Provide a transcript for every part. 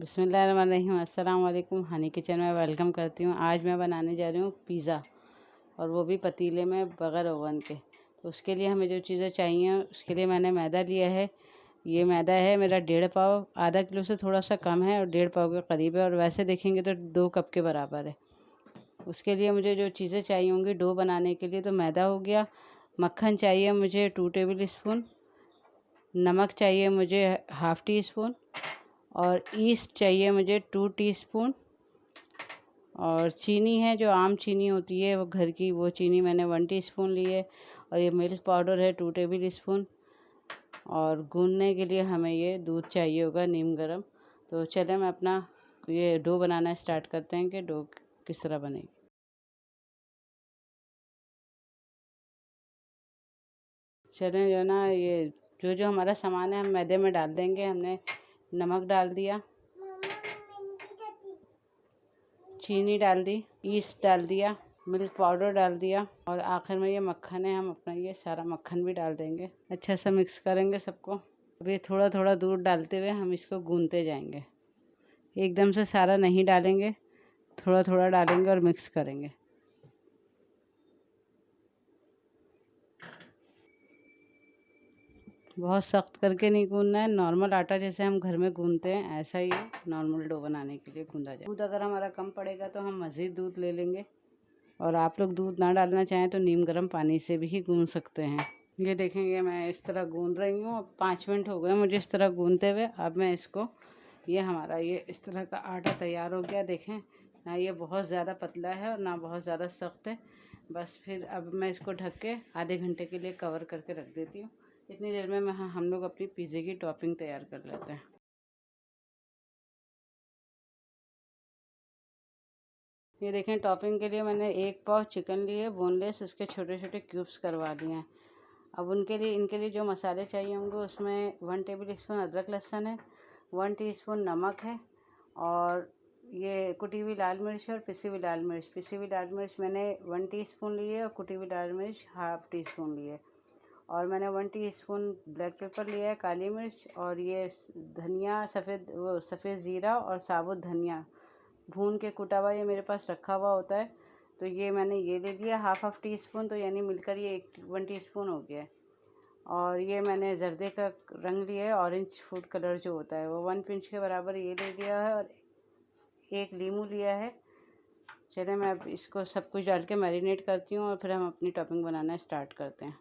बिस्मिल्लाहिर्रहमानिर्रहीम। अस्सलाम वालेकुम। हनी किचन में वेलकम करती हूँ। आज मैं बनाने जा रही हूँ पिज़्ज़ा, और वो भी पतीले में बग़ैर ओवन के। तो उसके लिए हमें जो चीज़ें चाहिए, उसके लिए मैंने मैदा लिया है। ये मैदा है मेरा 1.5 पाव, आधा किलो से थोड़ा सा कम है और 1.5 पाव के करीब है, और वैसे देखेंगे तो 2 कप के बराबर है। उसके लिए मुझे जो चीज़ें चाहिए होंगी डो बनाने के लिए, तो मैदा हो गया, मक्खन चाहिए मुझे 2 टेबल स्पून, नमक चाहिए मुझे हाफ़ टी स्पून, और ईस्ट चाहिए मुझे 2 टीस्पून, और चीनी है जो आम चीनी होती है वो घर की, वो चीनी मैंने 1 टीस्पून ली है, और ये मिल्क पाउडर है 2 टेबल स्पून, और गूंदने के लिए हमें ये दूध चाहिए होगा नीम गर्म। तो चलें मैं अपना ये डो बनाना स्टार्ट करते हैं कि डो किस तरह बनेगी। चलें जो ना ये जो जो हमारा सामान है हम मैदे में डाल देंगे। हमने नमक डाल दिया, चीनी डाल दी, ईस्ट डाल दिया, मिल्क पाउडर डाल दिया, और आखिर में ये मक्खन है, हम अपना ये सारा मक्खन भी डाल देंगे। अच्छा सा मिक्स करेंगे सबको। अब ये थोड़ा थोड़ा दूध डालते हुए हम इसको गूंदते जाएंगे। एकदम से सारा नहीं डालेंगे, थोड़ा थोड़ा डालेंगे और मिक्स करेंगे। बहुत सख्त करके नहीं गूंदना है, नॉर्मल आटा जैसे हम घर में गूंदते हैं ऐसा ही नॉर्मल डो बनाने के लिए गूंदा जाए। दूध अगर हमारा कम पड़ेगा तो हम मज़ीद दूध ले लेंगे, और आप लोग दूध ना डालना चाहें तो नीम गर्म पानी से भी गूंद सकते हैं। ये देखेंगे मैं इस तरह गूंद रही हूँ। अब 5 मिनट हो गए मुझे इस तरह गूंदते हुए। अब मैं इसको, ये हमारा ये इस तरह का आटा तैयार हो गया। देखें ना, ये बहुत ज़्यादा पतला है और ना बहुत ज़्यादा सख्त है। बस फिर अब मैं इसको ढक के आधे घंटे के लिए कवर करके रख देती हूँ। इतनी देर में हम लोग अपनी पिज़्ज़े की टॉपिंग तैयार कर लेते हैं। ये देखें, टॉपिंग के लिए मैंने 1 पाव चिकन लिए बोनलेस, उसके छोटे छोटे क्यूब्स करवा लिए हैं। अब इनके लिए जो मसाले चाहिए होंगे, उसमें 1 टेबल स्पून अदरक लहसुन है, 1 टीस्पून नमक है, और ये कुटी हुई लाल मिर्च और पिसी हुई लाल मिर्च। पिसी हुई लाल मिर्च मैंने 1 टीस्पून ली है, और कुटी हुई लाल मिर्च हाफ़ टी स्पून ली है, और मैंने 1 टीस्पून ब्लैक पेपर लिया है, काली मिर्च, और ये धनिया, सफ़ेद ज़ीरा और साबुत धनिया भून के कुटा हुआ, ये मेरे पास रखा हुआ होता है। तो ये मैंने ये ले लिया हाफ़ टी स्पून, तो यानी मिलकर ये 1 टीस्पून हो गया है। और ये मैंने जर्दे का रंग लिया है, ऑरेंज फूड कलर जो होता है, वो 1 पिंच के बराबर ये ले लिया है, और 1 लीमू लिया है। चलिए मैं अब इसको सब कुछ डाल के मैरिनेट करती हूँ, और फिर हम अपनी टॉपिंग बनाना स्टार्ट करते हैं।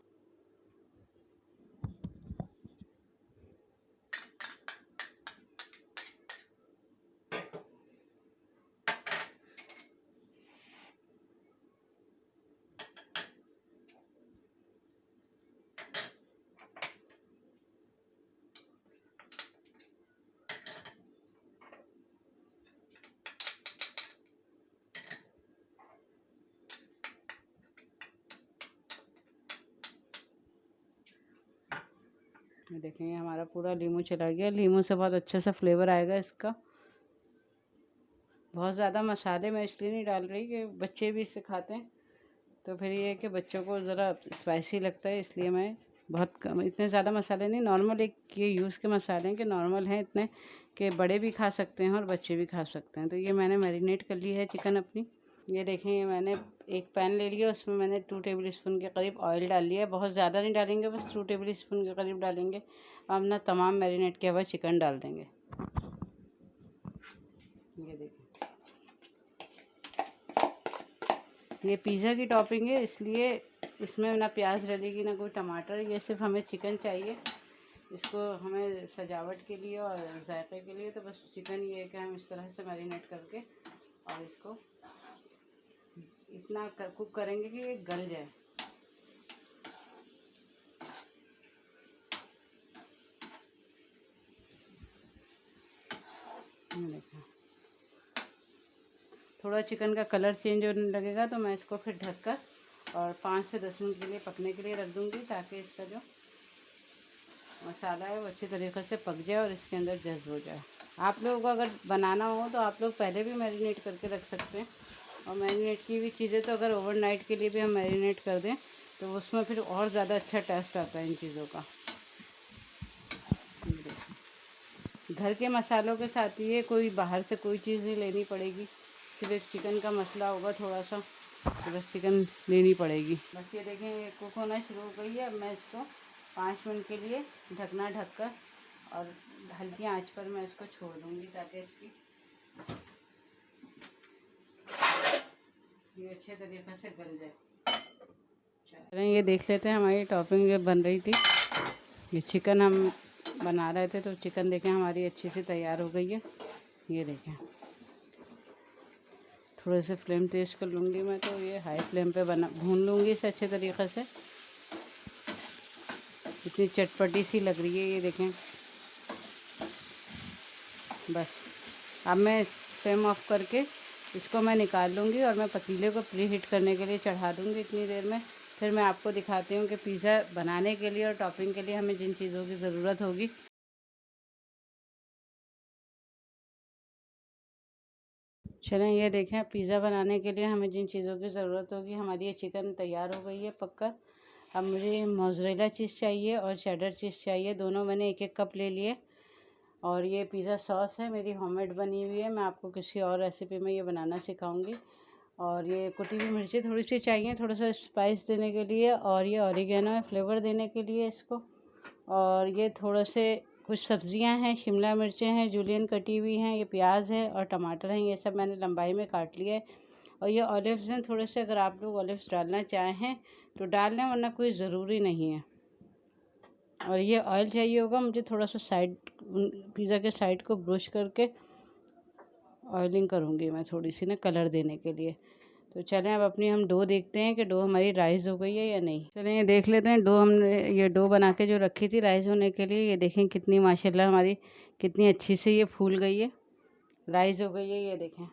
ये देखेंगे हमारा पूरा लीमू चला गया। लीमू से बहुत अच्छा सा फ्लेवर आएगा इसका। बहुत ज़्यादा मसाले मैं इसलिए नहीं डाल रही कि बच्चे भी इससे खाते हैं, तो फिर ये है कि बच्चों को ज़रा स्पाइसी लगता है, इसलिए मैं बहुत कम, इतने ज़्यादा मसाले नहीं, नॉर्मल एक ये यूज़ के मसाले हैं कि नॉर्मल हैं इतने कि बड़े भी खा सकते हैं और बच्चे भी खा सकते हैं। तो ये मैंने मैरिनेट कर ली है चिकन अपनी। ये देखें, ये मैंने एक पैन ले लिया, उसमें मैंने 2 टेबल स्पून के करीब ऑयल डाल लिया है। बहुत ज़्यादा नहीं डालेंगे, बस 2 टेबल स्पून के करीब डालेंगे। अब ना तमाम मैरिनेट किया हुआ चिकन डाल देंगे। ये देखें, ये पिज़्ज़ा की टॉपिंग है, इसलिए इसमें ना प्याज डलेगी ना कोई टमाटर, ये सिर्फ हमें चिकन चाहिए। इसको हमें सजावट के लिए और जायके के लिए, तो बस चिकन ये है कि हम इस तरह से मैरिनेट करके और इसको इतना कुक करेंगे कि ये गल जाए। देखो, थोड़ा चिकन का कलर चेंज होने लगेगा तो मैं इसको फिर ढककर और 5 से 10 मिनट के लिए पकने के लिए रख दूँगी, ताकि इसका जो मसाला है वो अच्छी तरीके से पक जाए और इसके अंदर जज्ब हो जाए। आप लोगों को अगर बनाना हो तो आप लोग पहले भी मैरिनेट करके रख सकते हैं, और मैरिनेट की हुई चीज़ें तो अगर ओवरनाइट के लिए भी हम मैरिनेट कर दें तो उसमें फिर और ज़्यादा अच्छा टेस्ट आता है इन चीज़ों का। घर के मसालों के साथ ही है, कोई बाहर से कोई चीज़ नहीं लेनी पड़ेगी। सिर्फ एक चिकन का मसला होगा थोड़ा सा, तो बस चिकन लेनी पड़ेगी। बस ये देखें ये कुक होना शुरू हो गई है। अब मैं इसको 5 मिनट के लिए ढकना ढककर और हल्की आंच पर मैं इसको छोड़ दूँगी ताकि इसकी ये अच्छे तरीके से गल जाए। चलें ये देख लेते हैं हमारी टॉपिंग जब बन रही थी। ये चिकन हम बना रहे थे तो चिकन देखें हमारी अच्छी से तैयार हो गई है। ये देखें थोड़े से फ्लेम तेज़ कर लूँगी मैं, तो ये हाई फ्लेम पे भून लूँगी इसे अच्छे तरीक़े से। इतनी चटपटी सी लग रही है ये देखें। बस अब मैं फ्लेम ऑफ करके इसको मैं निकाल लूँगी और मैं पतीले को प्री हीट करने के लिए चढ़ा दूँगी इतनी देर में। फिर मैं आपको दिखाती हूँ कि पिज़्ज़ा बनाने के लिए और टॉपिंग के लिए हमें जिन चीज़ों की ज़रूरत होगी। चलें ये देखें पिज़्ज़ा बनाने के लिए हमें जिन चीज़ों की ज़रूरत होगी, हमारी ये चिकन तैयार हो गई है पककर। अब मुझे मोज़रेला चीज़ चाहिए और चेडर चीज़ चाहिए, दोनों मैंने 1-1 कप ले लिए। और ये पिज़्ज़ा सॉस है मेरी होममेड बनी हुई है, मैं आपको किसी और रेसिपी में ये बनाना सिखाऊंगी। और ये कुटी हुई मिर्ची थोड़ी सी चाहिए थोड़ा सा स्पाइस देने के लिए, और ये ऑरिगेनो है फ्लेवर देने के लिए इसको। और ये थोड़े से कुछ सब्जियां हैं, शिमला मिर्चें हैं जूलियन कटी हुई हैं, ये प्याज है और टमाटर हैं, ये सब मैंने लंबाई में काट लिया है। और ये ऑलिव्स हैं थोड़े से, अगर आप लोग ऑलिव्स डालना चाहें तो डाल लें, वरना कोई ज़रूरी नहीं है। और ये ऑयल चाहिए होगा मुझे थोड़ा सा साइड, पिज़्ज़ा के साइड को ब्रश करके ऑयलिंग करूँगी मैं थोड़ी सी ना, कलर देने के लिए। तो चलें अब अपनी हम डो देखते हैं कि डो हमारी राइस हो गई है या नहीं। चलें ये देख लेते हैं डो, हमने ये डो बना के जो रखी थी राइस होने के लिए, ये देखें कितनी माशाल्लाह हमारी कितनी अच्छी से ये फूल गई है, राइस हो गई है। ये देखें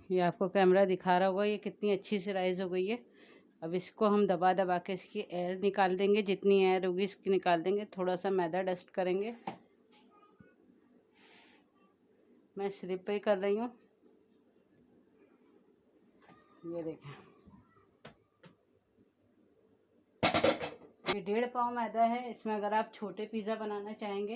ये आपको कैमरा दिखा रहा होगा ये कितनी अच्छी से राइस हो गई है। अब इसको हम दबा दबा के इसकी एयर निकाल देंगे, जितनी एयर होगी इसकी निकाल देंगे। थोड़ा सा मैदा डस्ट करेंगे, मैं स्लिप पे ही कर रही हूँ। ये देखें ये 1.5 पाव मैदा है। इसमें अगर आप छोटे पिज़्ज़ा बनाना चाहेंगे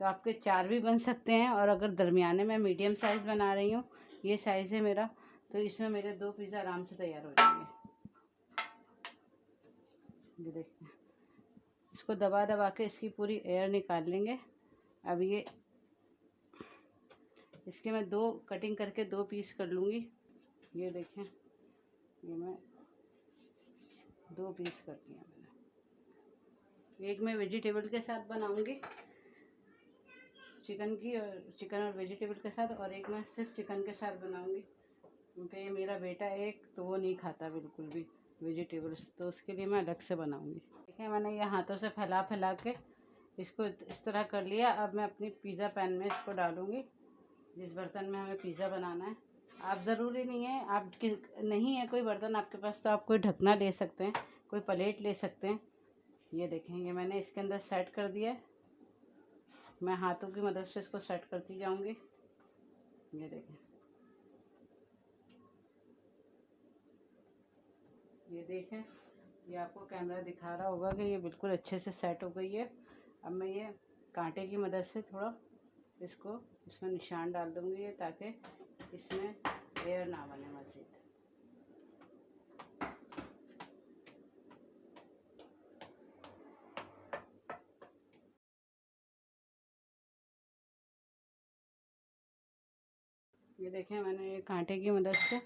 तो आपके 4 भी बन सकते हैं, और अगर दरमियाने में मीडियम साइज़ बना रही हूँ, ये साइज़ है मेरा, तो इसमें मेरे 2 पिज़्ज़ा आराम से तैयार हो जाएंगे। ये देखते हैं इसको दबा दबा के इसकी पूरी एयर निकाल लेंगे। अब ये इसके मैं 2 कटिंग करके 2 पीस कर लूँगी। ये देखें ये मैं 2 पीस कर दिया मैंने। एक मैं वेजिटेबल के साथ बनाऊँगी चिकन की, और चिकन और वेजिटेबल के साथ, और एक मैं सिर्फ चिकन के साथ बनाऊँगी, क्योंकि ये मेरा बेटा एक तो वो नहीं खाता बिल्कुल भी वेजिटेबल्स, तो उसके लिए मैं अलग से बनाऊँगी। देखिए मैंने ये हाथों से फैला फैला के इसको इस तरह कर लिया। अब मैं अपनी पिज़्ज़ा पैन में इसको डालूँगी, जिस बर्तन में हमें पिज़्ज़ा बनाना है। आप ज़रूरी नहीं है, आप नहीं है कोई बर्तन आपके पास तो आप कोई ढकना ले सकते हैं, कोई प्लेट ले सकते हैं। ये देखेंगे मैंने इसके अंदर सेट कर दिया है, मैं हाथों की मदद से इसको सेट करती जाऊंगी। ये देखें ये देखें ये आपको कैमरा दिखा रहा होगा कि ये बिल्कुल अच्छे से सेट हो गई है। अब मैं ये कांटे की मदद से थोड़ा इसको इसमें निशान डाल दूंगी ताकि इसमें एयर ना बने मज़ीद। ये देखें मैंने ये कांटे की मदद से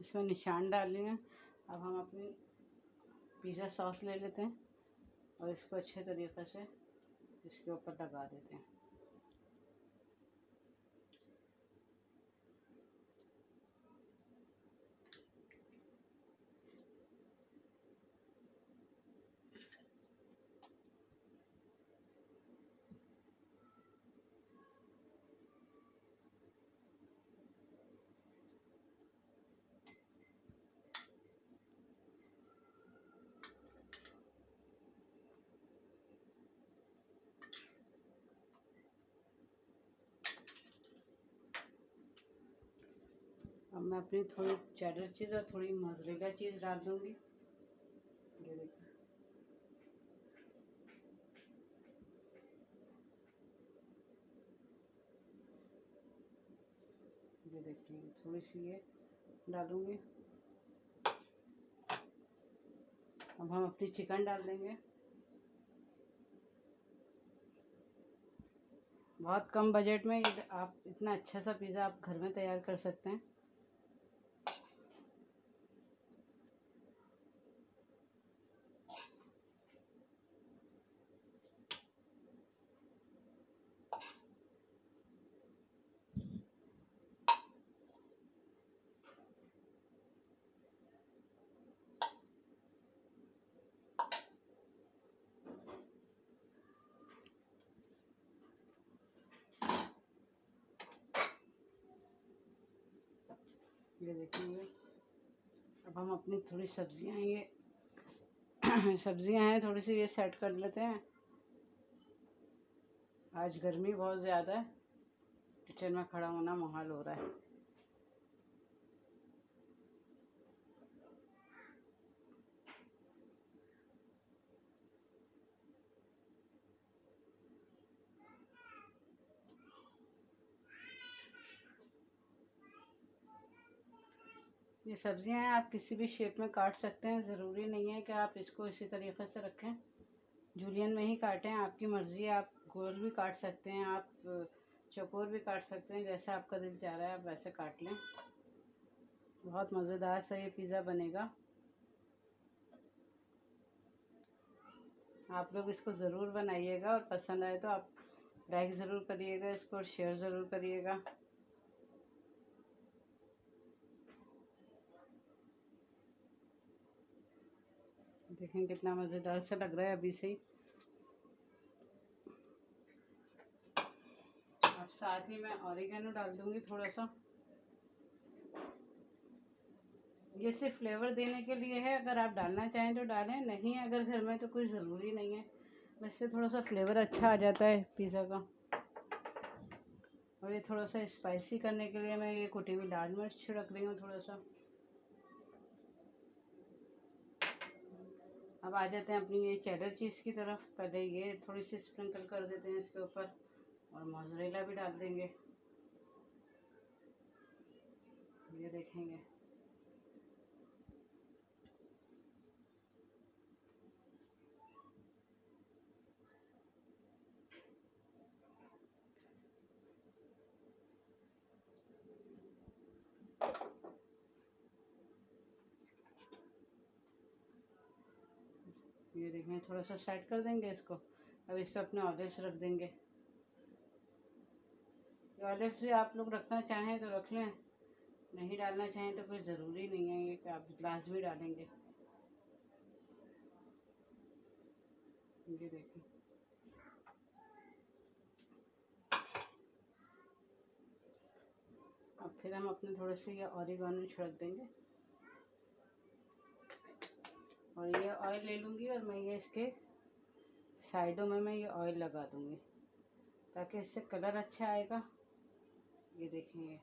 इसमें निशान डाल लिए हैं। अब हम अपनी पिज़्ज़ा सॉस ले लेते हैं और इसको अच्छे तरीक़े से इसके ऊपर लगा देते हैं। अब मैं अपनी थोड़ी चेडर चीज़ और थोड़ी मोज़रेला चीज़ डाल दूँगी। ये देखिए देखिए थोड़ी सी ये डालूँगी। अब हम अपनी चिकन डाल देंगे। बहुत कम बजट में ये आप इतना अच्छा सा पिज़्ज़ा आप घर में तैयार कर सकते हैं। ये देखेंगे। अब हम अपनी थोड़ी सब्जियां ये सब्जियां हैं थोड़ी सी ये सेट कर लेते हैं। आज गर्मी बहुत ज़्यादा है, किचन में खड़ा होना मुहाल हो रहा है। ये सब्जियां हैं, आप किसी भी शेप में काट सकते हैं। ज़रूरी नहीं है कि आप इसको इसी तरीके से रखें, जूलियन में ही काटें। आपकी मर्ज़ी है, आप गोल भी काट सकते हैं, आप चौकोर भी काट सकते हैं, जैसा आपका दिल चाह रहा है आप वैसे काट लें। बहुत मज़ेदार सा ये पिज़्ज़ा बनेगा। आप लोग इसको ज़रूर बनाइएगा और पसंद आए तो आप लाइक ज़रूर करिएगा इसको और शेयर ज़रूर करिएगा। देखें कितना मज़ेदार सा लग रहा है अभी से ही। अब साथ ही मैं ऑरिगेनो डाल दूंगी थोड़ा सा। ये सिर्फ फ्लेवर देने के लिए है, अगर आप डालना चाहें तो डालें, नहीं अगर घर में तो कोई ज़रूरी नहीं है। वैसे थोड़ा सा फ्लेवर अच्छा आ जाता है पिज़्ज़ा का। और ये थोड़ा सा स्पाइसी करने के लिए मैं ये कुटी हुई लाल मिर्च छिड़क रही हूँ थोड़ा सा। अब आ जाते हैं अपनी ये चेडर चीज़ की तरफ। पहले ये थोड़ी सी स्प्रिंकल कर देते हैं इसके ऊपर और मोज़रेला भी डाल देंगे। ये देखेंगे ये देखें थोड़ा सा सेट कर देंगे इसको। अब इस पर अपने ऑलिव्स रख देंगे। ऑलिव्स भी आप लोग रखना चाहें तो रख लें, नहीं डालना चाहें तो कोई ज़रूरी नहीं है ये कि आप ग्लास भी डालेंगे। ये देखें अब फिर हम अपने थोड़े से ये ऑरिगेनो छिड़क देंगे और ये ऑयल ले लूँगी और मैं ये इसके साइडों में मैं ये ऑयल लगा दूँगी ताकि इससे कलर अच्छा आएगा। ये देखेंगे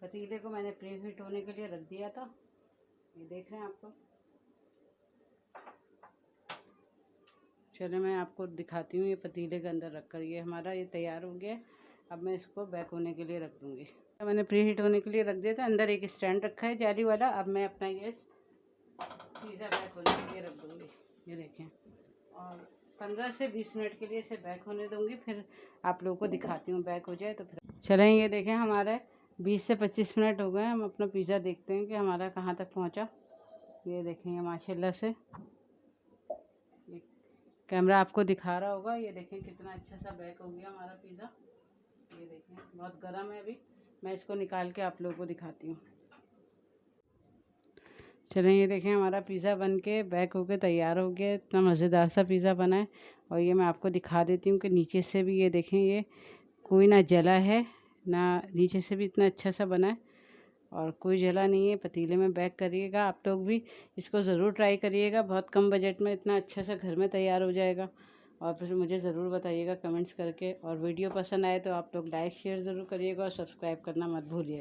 पतीले को मैंने प्री हीट होने के लिए रख दिया था। ये देख रहे हैं आपको। चलो मैं आपको दिखाती हूँ ये पतीले के अंदर रखकर। ये हमारा ये तैयार हो गया है। अब मैं इसको बैक होने के लिए रख दूँगी। तो मैंने प्री हीट होने के लिए रख दिया था। अंदर एक स्टैंड रखा है जाली वाला। अब मैं अपना ये पिज़्ज़ा बैक होने के लिए रख दूँगी। ये देखें और 15 से 20 मिनट के लिए इसे बैक होने दूँगी, फिर आप लोगों को दिखाती हूँ बैक हो जाए तो। फिर चलें ये देखें हमारे 20 से 25 मिनट हो गए। हम अपना पिज़्ज़ा देखते हैं कि हमारा कहाँ तक पहुँचा। ये देखेंगे माशाल्लाह से कैमरा आपको दिखा रहा होगा। ये देखें कितना अच्छा सा बैक हो गया हमारा पिज़्ज़ा। ये देखें बहुत गर्म है अभी। मैं इसको निकाल के आप लोगों को दिखाती हूँ। चलें ये देखें हमारा पिज़्ज़ा बन के बैक होके तैयार हो गया। इतना मज़ेदार सा पिज़्ज़ा बना है। और ये मैं आपको दिखा देती हूँ कि नीचे से भी ये देखें ये कोई ना जला है ना, नीचे से भी इतना अच्छा सा बना है और कोई जला नहीं है। पतीले में बैक करिएगा, आप लोग भी इसको ज़रूर ट्राई करिएगा। बहुत कम बजट में इतना अच्छा सा घर में तैयार हो जाएगा। और फिर मुझे ज़रूर बताइएगा कमेंट्स करके। और वीडियो पसंद आए तो आप लोग लाइक शेयर ज़रूर करिएगा और सब्सक्राइब करना मत भूलिएगा।